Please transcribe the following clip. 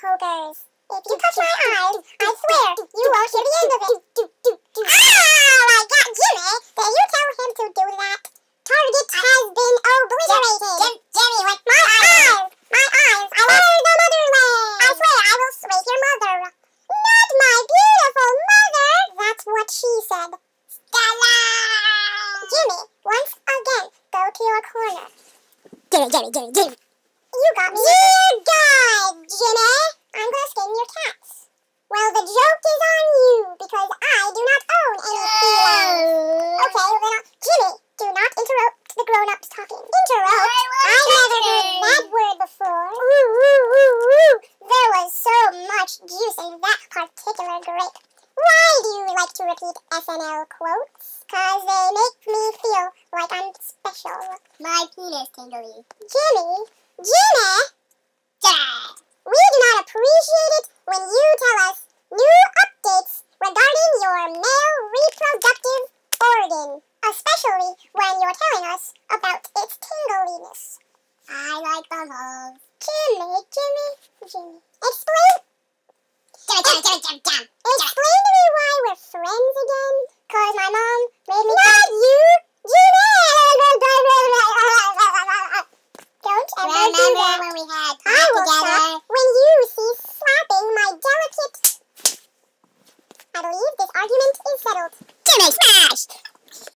pokers. If you touch my eyes, I swear you won't hear the end of it. I got Jimmy. Can you tell him to do that? Target has been obliterated. Jimmy, what? My eyes! My eyes! I will the motherland! I swear I will sway your mother. Not my beautiful mother! That's what she said. Stella! Jimmy, once again, go to your corner. Jimmy. You got me. Dear God, Jimmy! I'm gonna skin your cats. Well, the joke is on you, because I do not own any felines. Okay, well, Jimmy, do not interrupt the grown-ups talking. Interrupt? I've never heard that word before. There was so much juice in that particular grape. Why do you like to repeat SNL quotes? Cause they make me feel like I'm special. My penis tingly. Jimmy? Dad! We do not appreciate it when you tell us new updates regarding your male reproductive organ, especially when you're telling us about its tingliness. I like bubbles. Jimmy. Explain to me why we're friends again. Cause my mom made me. Not you, Jimmy! Don't ever do that. Remember when we had pop together?